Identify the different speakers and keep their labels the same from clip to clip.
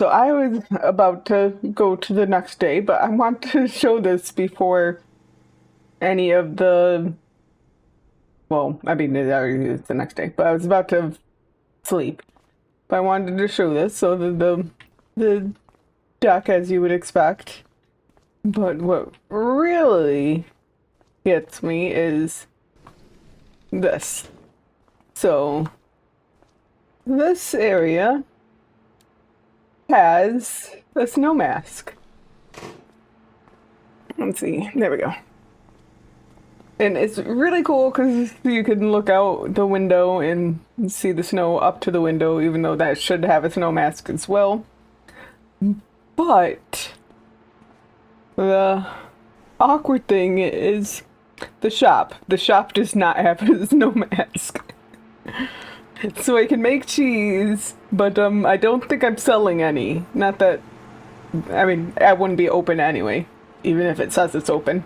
Speaker 1: So I was about to go to the next day, but I want to show this before any of the, well, I mean, it's the next day, but I was about to sleep. But I wanted to show this, so the deck, as you would expect. But what really gets me is this. So this area has a snow mask. Let's see. There we go. And it's really cool because you can look out the window and see the snow up to the window, even though that should have a snow mask as well. But the awkward thing is the shop. The shop does not have a snow mask. So I can make cheese, but I don't think I'm selling any. Not that, I mean, I wouldn't be open anyway, even if it says it's open.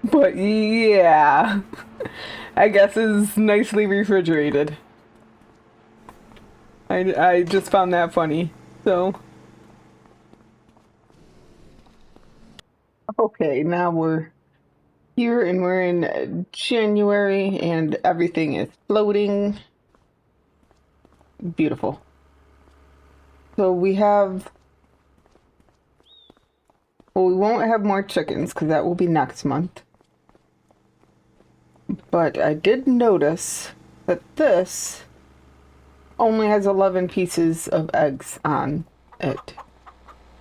Speaker 1: But yeah, I guess it's nicely refrigerated. I just found that funny. So, okay, now we're here and we're in January and everything is floating. Beautiful. So we have, well, we won't have more chickens because that will be next month. But I did notice that this only has 11 pieces of eggs on it.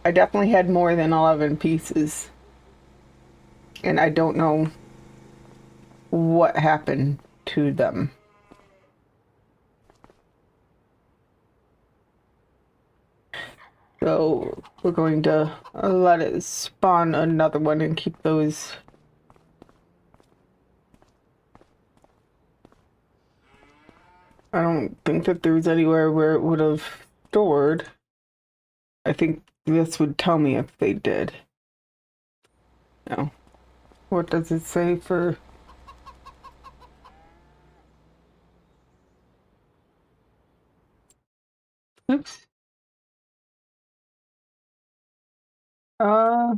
Speaker 1: I definitely had more than 11 pieces. And I don't know what happened to them. So we're going to let it spawn another one and keep those. I don't think that there's anywhere where it would have stored. I think this would tell me if they did. No. What does it say for? Oops. Uh,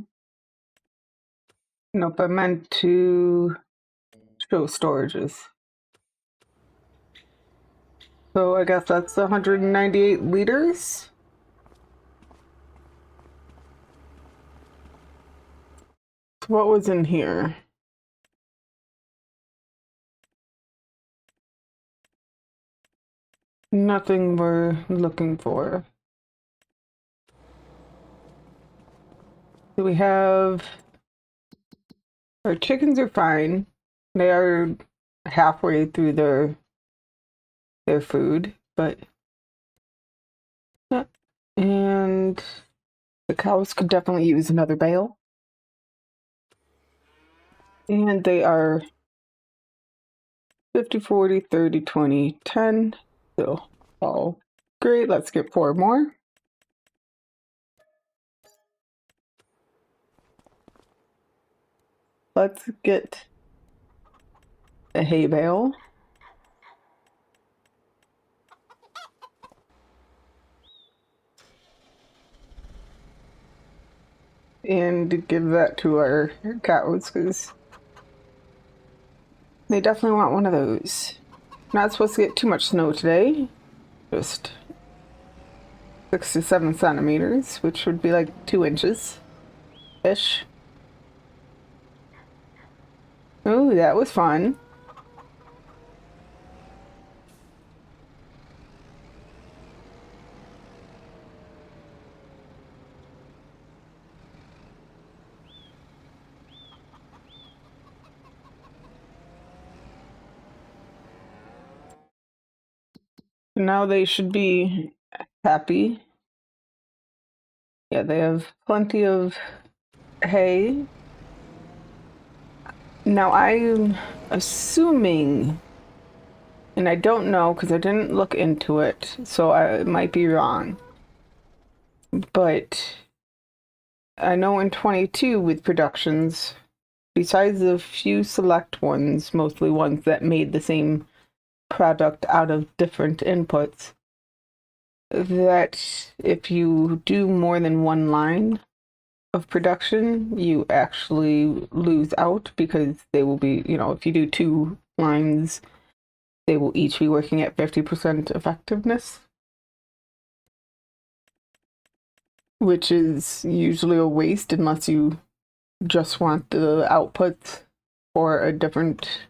Speaker 1: nope, I meant to show storages. So I guess that's 198 liters. What was in here? Nothing we're looking for. Do we have... Our chickens are fine. They are halfway through their food, but... And the cows could definitely use another bale. And they are 50, 40, 30, 20, 10. So, all great. Let's get 4 more. Let's get a hay bale. And give that to our cows because they definitely want one of those. Not supposed to get too much snow today. Just 6 to 7 centimeters, which would be like 2 inches-ish. Oh, that was fun. Now they should be happy. Yeah, they have plenty of hay. Now I'm assuming, and I don't know because I didn't look into it, so I might be wrong. But I know in 22 with productions, besides a few select ones, mostly ones that made the same product out of different inputs, that if you do more than one line of production, you actually lose out because they will be, if you do two lines, they will each be working at 50% effectiveness, which is usually a waste unless you just want the outputs for a different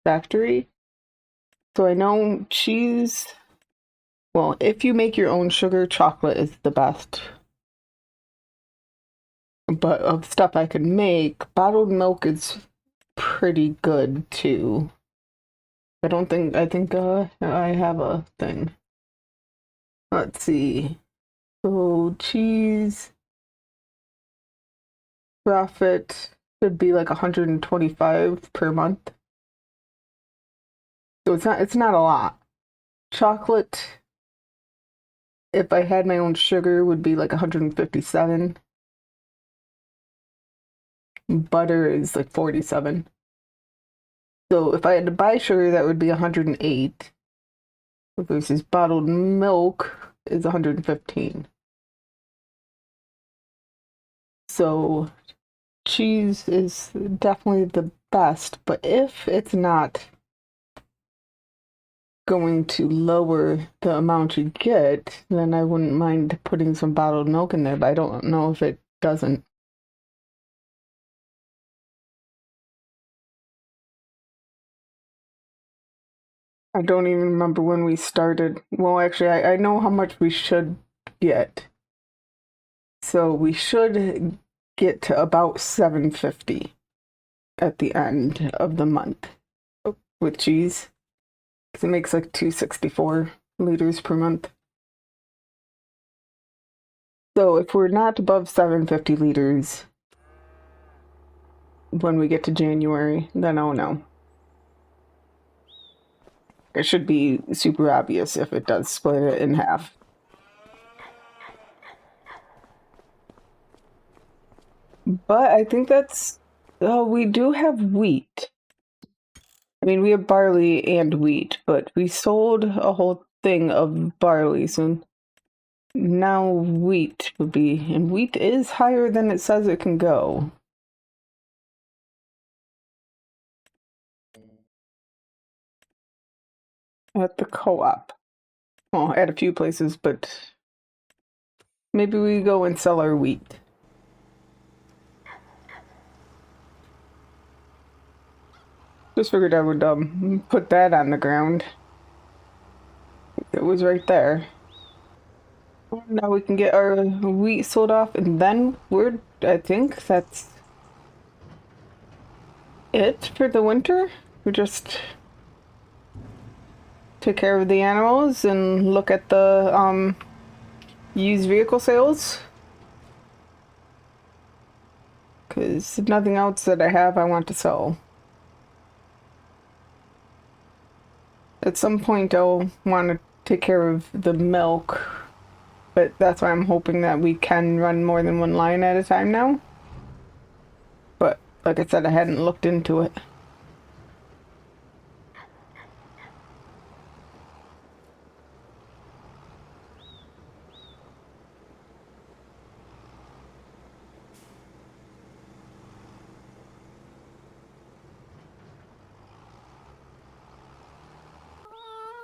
Speaker 1: factory. So I know cheese, well, if you make your own sugar, chocolate is the best. But of stuff I could make, bottled milk is pretty good too. I think I have a thing. Let's see. So cheese profit should be like 125 per month. So it's not a lot. Chocolate, if I had my own sugar, would be like 157. Butter is like 47. So if I had to buy sugar, that would be 108. Versus bottled milk is 115. So cheese is definitely the best, but if it's not going to lower the amount you get, then I wouldn't mind putting some bottled milk in there, but I don't know if it doesn't. I don't even remember when we started. Well, actually, I know how much we should get. So we should get to about 750 at the end of the month with cheese. 'Cause it makes like 264 liters per month. So if we're not above 750 liters when we get to January, then oh no. It should be super obvious if it does split it in half. But I think that's, oh, we do have wheat. I mean, we have barley and wheat, but we sold a whole thing of barley, so now wheat would be, and wheat is higher than it says it can go. At the co-op. Well, at a few places, but maybe we go and sell our wheat. Just figured I would put that on the ground. It was right there. Now we can get our wheat sold off, and then I think that's it for the winter. We just take care of the animals and look at the used vehicle sales. Because nothing else that I have I want to sell. At some point I'll want to take care of the milk, but that's why I'm hoping that we can run more than one line at a time now. But like I said, I hadn't looked into it.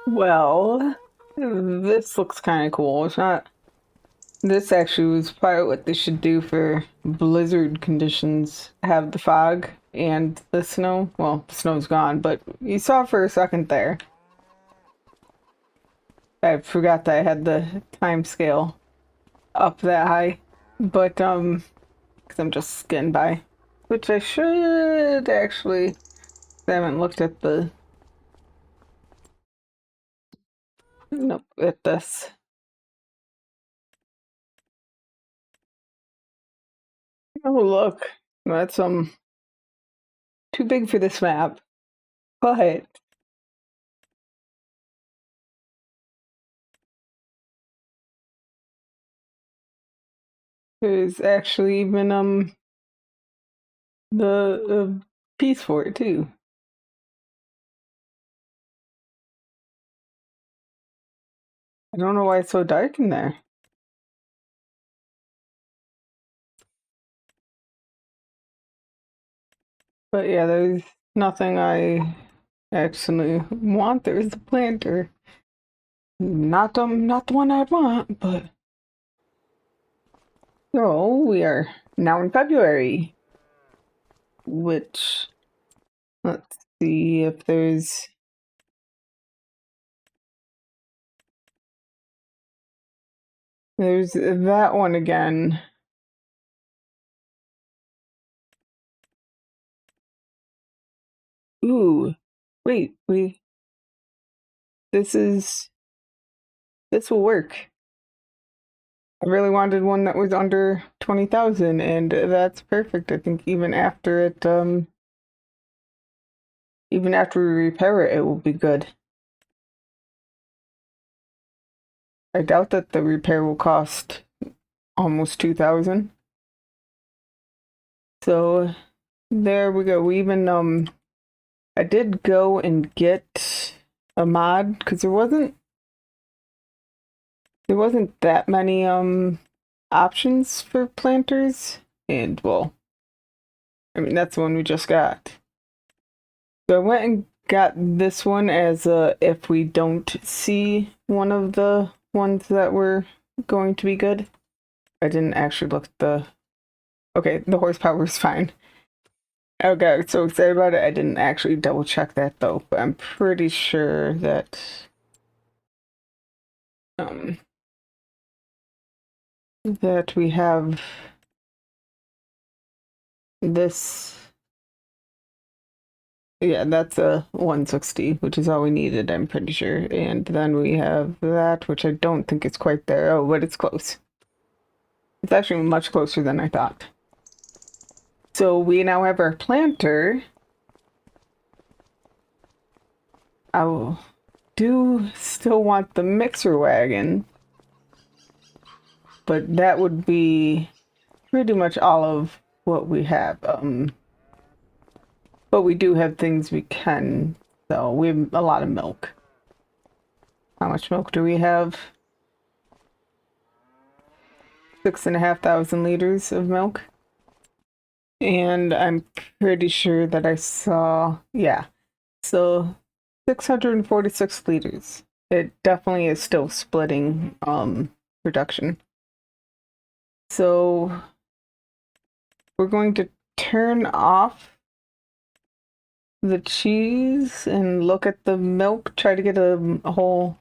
Speaker 1: Well, this looks kind of cool. It's not. This actually was part of what they should do for blizzard conditions. Have the fog and the snow. Well, the snow's gone, but you saw for a second there. I forgot that I had the time scale up that high. But, because I'm just getting by. Which I should actually. I haven't looked at the. Nope, at this. Oh, look. That's, too big for this map. But there's actually even, the piece for it, too. I don't know why it's so dark in there. But yeah, there's nothing I actually want. There's the planter. Not the one I'd want, but so we are now in February, which let's see if there's that one again. Ooh, wait, this is this will work. I really wanted one that was under 20,000, and that's perfect. I think even after we repair it, it will be good. I doubt that the repair will cost almost 2,000. So there we go. We even I did go and get a mod because there wasn't that many options for planters, and well, I mean that's the one we just got. So I went and got this one as if we don't see one of the ones that were going to be good. I didn't actually look at the. Okay, the horsepower is fine. I got so excited about it, I didn't actually double check that though, but I'm pretty sure that um that we have this. Yeah, that's a 160, which is all we needed, I'm pretty sure. And then we have that, which I don't think is quite there. Oh, but it's close. It's actually much closer than I thought. So we now have our planter. I do still want the mixer wagon, but that would be pretty much all of what we have. But we do have things we can sell. We have a lot of milk. How much milk do we have? 6,500 liters of milk. And I'm pretty sure that I saw, yeah, so 646 liters. It definitely is still splitting production. So we're going to turn off the cheese and look at the milk, try to get a whole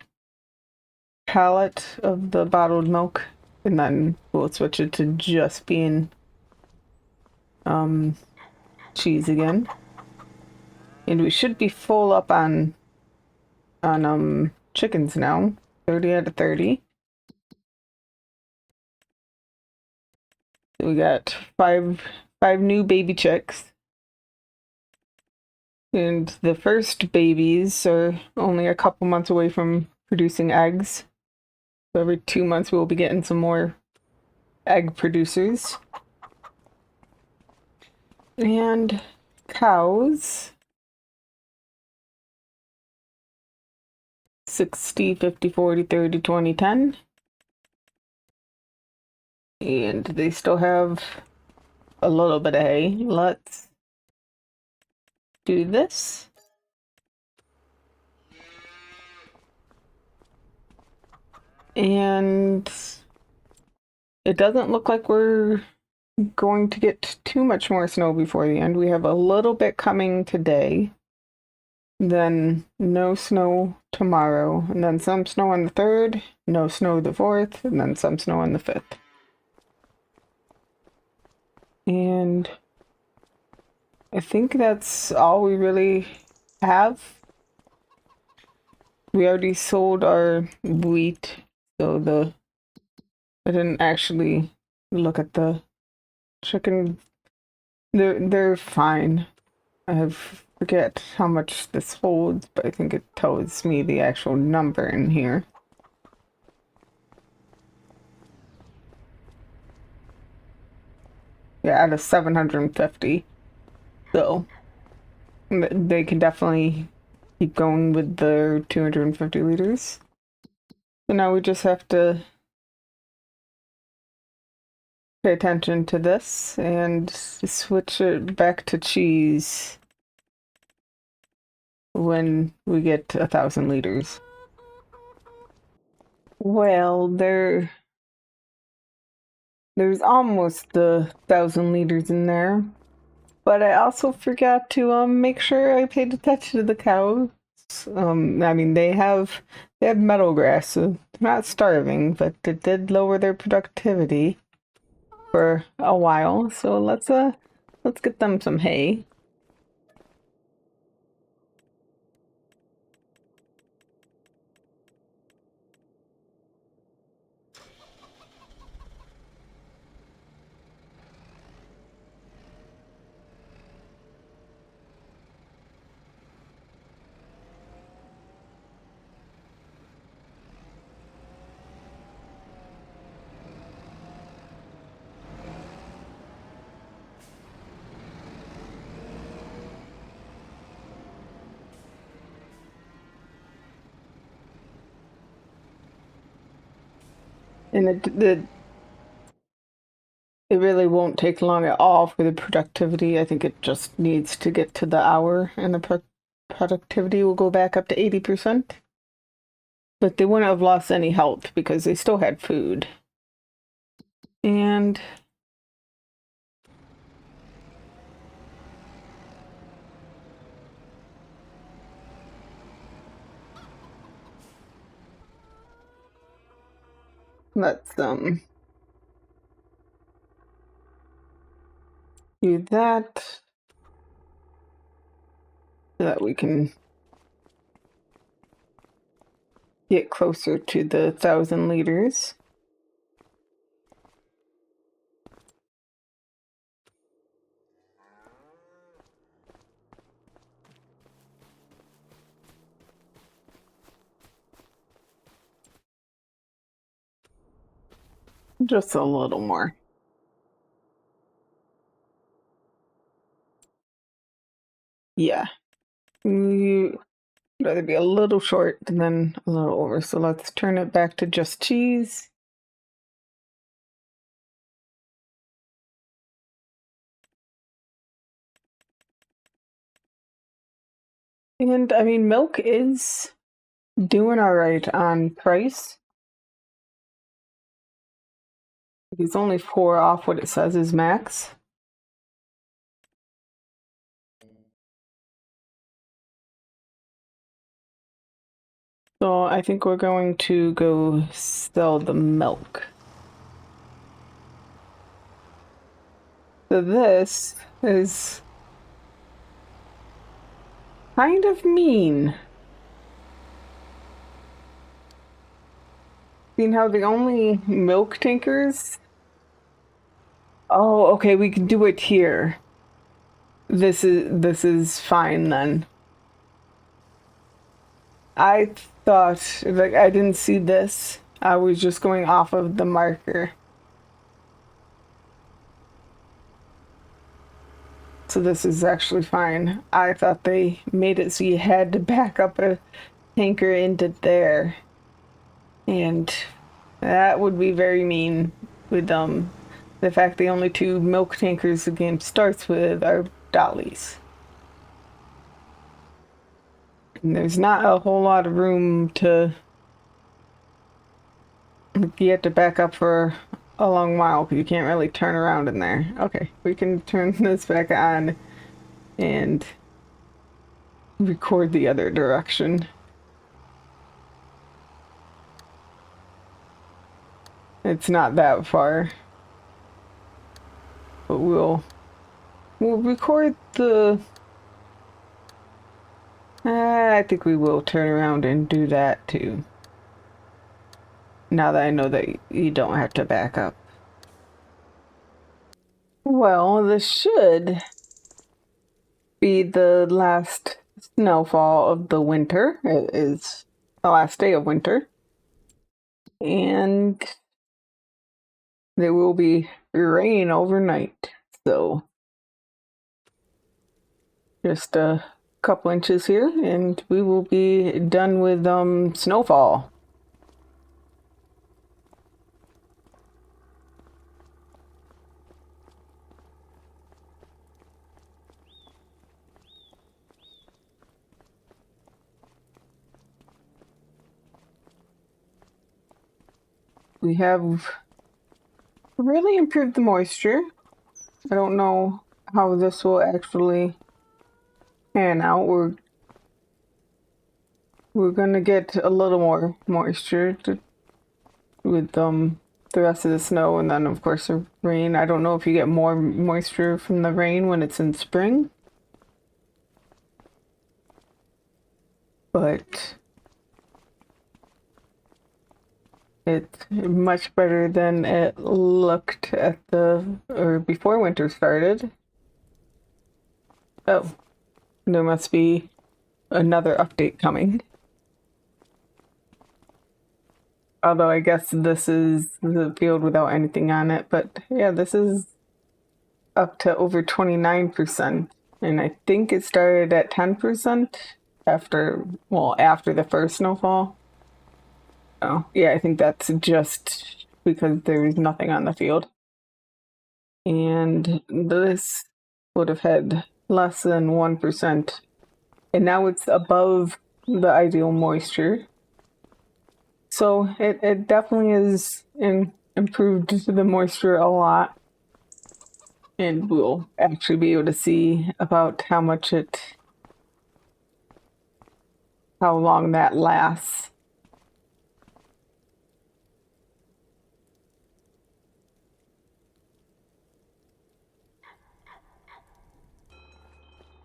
Speaker 1: pallet of the bottled milk, and then we'll switch it to just being cheese again. And we should be full up on chickens now. 30 out of 30. So we got five new baby chicks. And the first babies are only a couple months away from producing eggs. So every 2 months we'll be getting some more egg producers. And cows. 60, 50, 40, 30, 20, 10. And they still have a little bit of hay. Let's do this. And it doesn't look like we're going to get too much more snow before the end. We have a little bit coming today, then no snow tomorrow, and then some snow on the 3rd, no snow the 4th, and then some snow on the 5th. And I think that's all we really have. We already sold our wheat, so I didn't actually look at the chicken. They're fine. I forget how much this holds, but I think it tells me the actual number in here. Yeah, out of 750. So they can definitely keep going with their 250 liters. So now we just have to pay attention to this and switch it back to cheese when we get 1,000 liters. Well, there's almost the 1,000 liters in there, but I also forgot to make sure I paid attention to the cows. I mean they have meadow grass, so they're not starving, but it did lower their productivity for a while. So let's get them some hay. And it really won't take long at all for the productivity. I think it just needs to get to the hour, and the productivity will go back up to 80%. But they wouldn't have lost any health because they still had food. And let's do that so that we can get closer to the 1,000 liters. Just a little more. Yeah. You rather be a little short and then a little over. So let's turn it back to just cheese. And I mean, milk is doing all right on price. It's only 4 off what it says is max. So I think we're going to go sell the milk. So this is kind of mean. Seeing how the only milk tankers. Oh, okay, we can do it here. This is fine then. I thought like I didn't see this. I was just going off of the marker. So this is actually fine. I thought they made it so you had to back up a tanker into there. And that would be very mean with the fact the only 2 milk tankers the game starts with are dollies. And there's not a whole lot of room to you have to back up for a long while because you can't really turn around in there. Okay, we can turn this back on and record the other direction. It's not that far. But we'll record the I think we will turn around and do that too. Now that I know that you don't have to back up. Well, this should be the last snowfall of the winter. It is the last day of winter. And there will be rain overnight. So just a couple inches here and we will be done with snowfall. we have really improved the moisture. I don't know how this will actually pan out. We're gonna get a little more moisture with the rest of the snow, and then of course the rain. I don't know if you get more moisture from the rain when it's in spring, but it's much better than it looked at or before winter started. Oh, there must be another update coming. Although I guess this is the field without anything on it, but yeah, this is up to over 29%. And I think it started at 10% after the first snowfall. Oh, yeah, I think that's just because there's nothing on the field. And this would have had less than 1%. And now it's above the ideal moisture. So it definitely is improved the moisture a lot. And we'll actually be able to see about how long that lasts.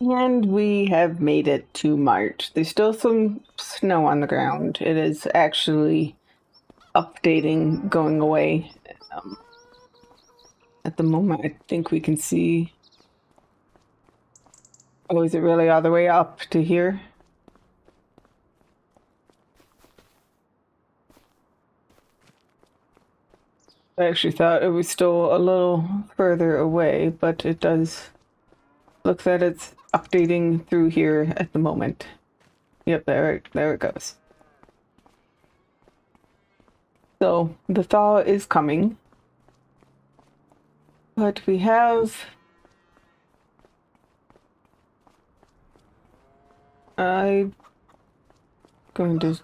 Speaker 1: And we have made it to March. There's still some snow on the ground. It is actually updating, going away. At the moment, I think we can see. Oh, is it really all the way up to here? I actually thought it was still a little further away, but it does look that it's updating through here at the moment. Yep, there it goes. So the thaw is coming, but we have I'm going to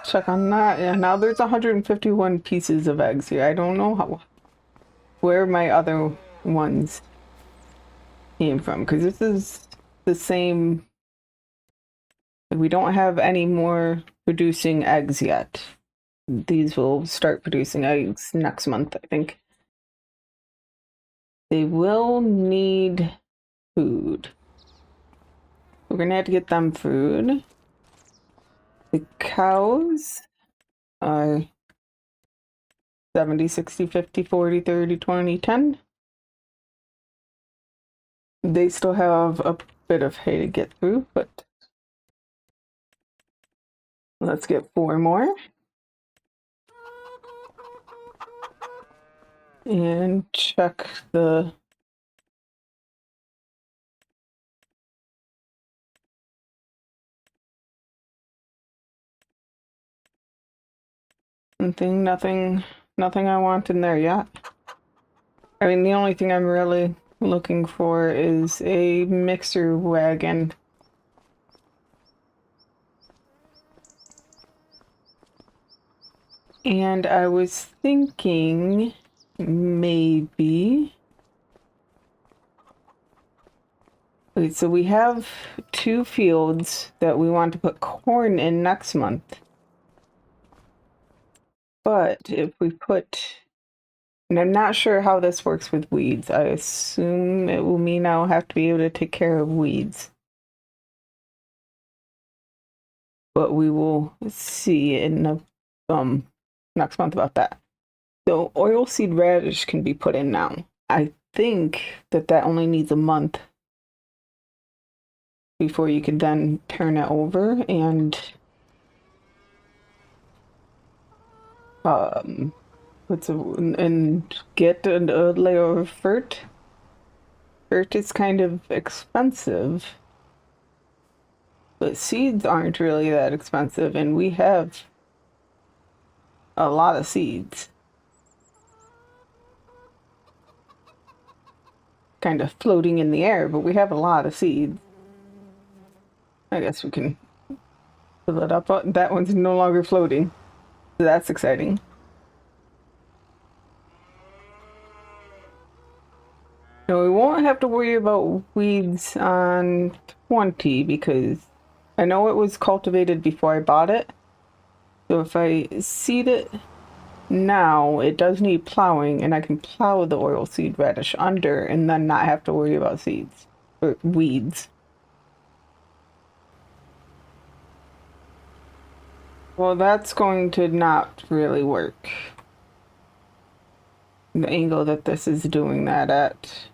Speaker 1: check on that. Yeah, now there's 151 pieces of eggs here. I don't know where my other ones came from, because this is the same. We don't have any more producing eggs yet. These will start producing eggs next month, I think. They will need food. We're gonna have to get them food. The cows are 70, 60, 50, 40, 30, 20, 10. They still have a bit of hay to get through, but let's get 4 more. And check the nothing I want in there yet. I mean, the only thing I'm really looking for is a mixer wagon. And I was thinking maybe. Wait, so we have 2 fields that we want to put corn in next month. But if we put, and I'm not sure how this works with weeds. I assume it will mean I'll have to be able to take care of weeds. But we will see in the next month about that. So oilseed radish can be put in now. I think that only needs a month before you could then turn it over and get a layer of fert. Fert is kind of expensive, but seeds aren't really that expensive, and we have a lot of seeds. Kind of floating in the air, but we have a lot of seeds. I guess we can fill it up. That one's no longer floating. So that's exciting. No, we won't have to worry about weeds on 20 because I know it was cultivated before I bought it. So if I seed it now, it does need plowing, and I can plow the oilseed radish under and then not have to worry about seeds or weeds. Well, that's going to not really work. The angle that this is doing that at.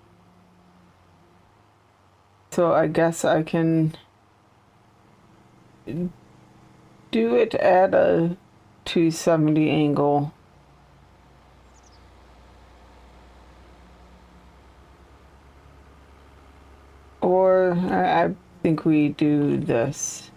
Speaker 1: So I guess I can do it at a 270 angle. Or I think we do this.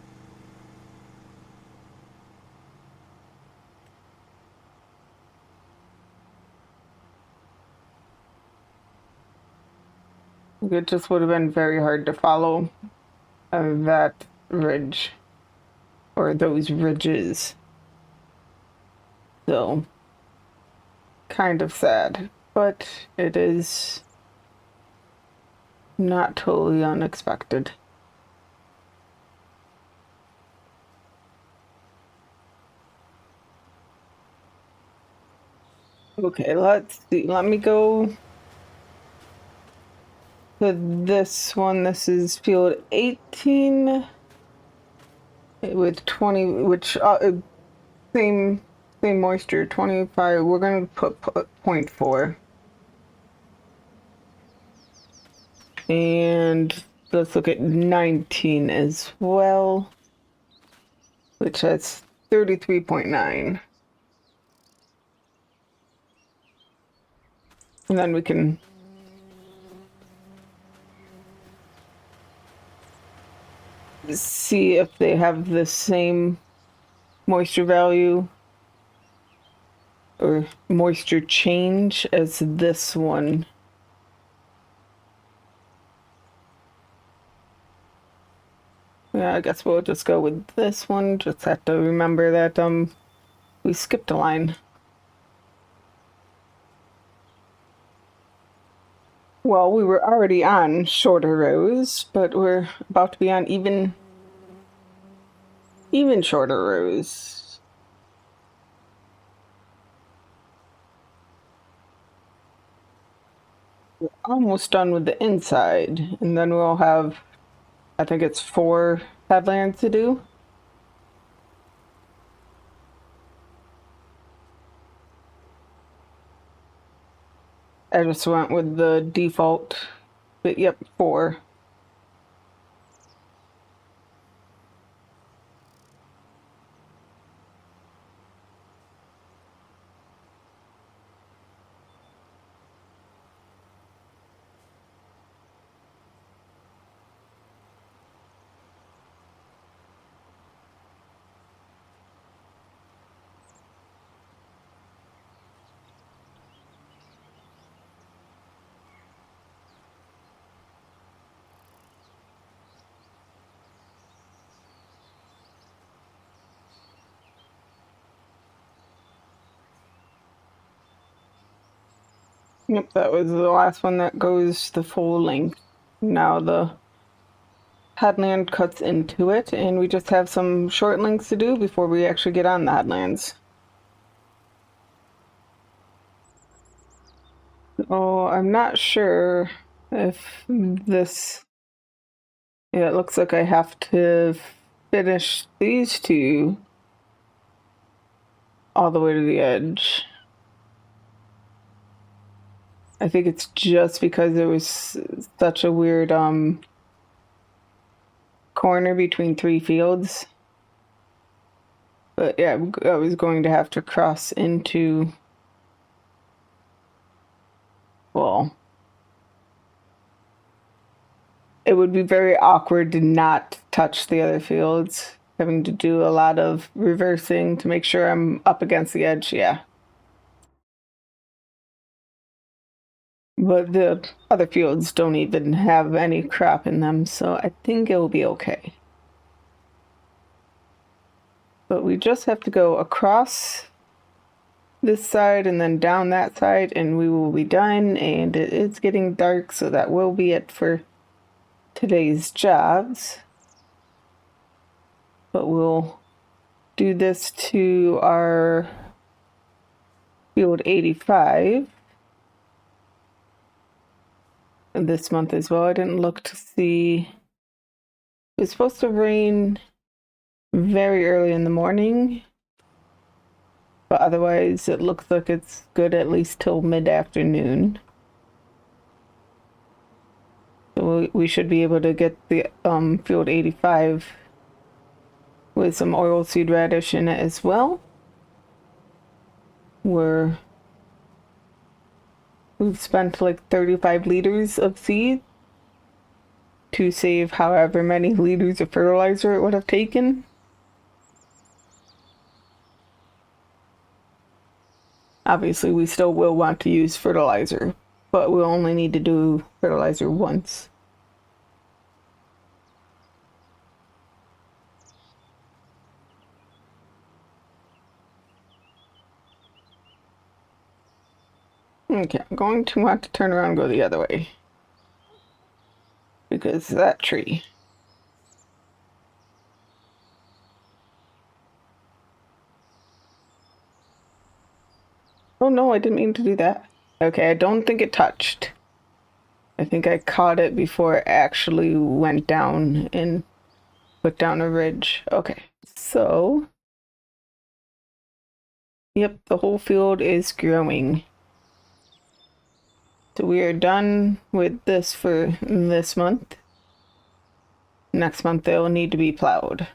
Speaker 1: It just would have been very hard to follow that ridge or those ridges. So, kind of sad, but it is not totally unexpected. Okay, let's see. Let me go to this one. This is field 18 with 20, which same moisture, 25. We're gonna put 0.4. And let's look at 19 as well, which has 33.9. And then we can see if they have the same moisture value or moisture change as this one. Yeah, I guess we'll just go with this one. Just have to remember that we skipped a line. Well, we were already on shorter rows, but we're about to be on even shorter rows. We're almost done with the inside, and then we'll have, I think it's 4 headlands to do. I just went with the default, but yep, 4. Yep, that was the last one that goes the full length. Now the headland cuts into it, and we just have some short links to do before we actually get on the headlands. Oh, I'm not sure if this... Yeah, it looks like I have to finish these two all the way to the edge. I think it's just because there was such a weird corner between 3 fields. But yeah, I was going to have to cross into, well, it would be very awkward to not touch the other fields, having to do a lot of reversing to make sure I'm up against the edge, yeah. But the other fields don't even have any crop in them, so I think it will be okay. But we just have to go across this side and then down that side, and we will be done. And it's getting dark, so that will be it for today's jobs. But we'll do this to our field 85 this month as well. I didn't look to see. It was supposed to rain very early in the morning, but otherwise it looks like it's good at least till mid-afternoon. So we should be able to get the field 85 with some oilseed radish in it as well. We've spent like 35 liters of seed to save however many liters of fertilizer it would have taken. Obviously, we still will want to use fertilizer, but we'll only need to do fertilizer once. Okay, I'm going to want to turn around and go the other way. Because that tree. Oh no, I didn't mean to do that. Okay, I don't think it touched. I think I caught it before it actually went down and put down a ridge. Okay, so... Yep, the whole field is growing. So we are done with this for this month. Next month they'll need to be plowed.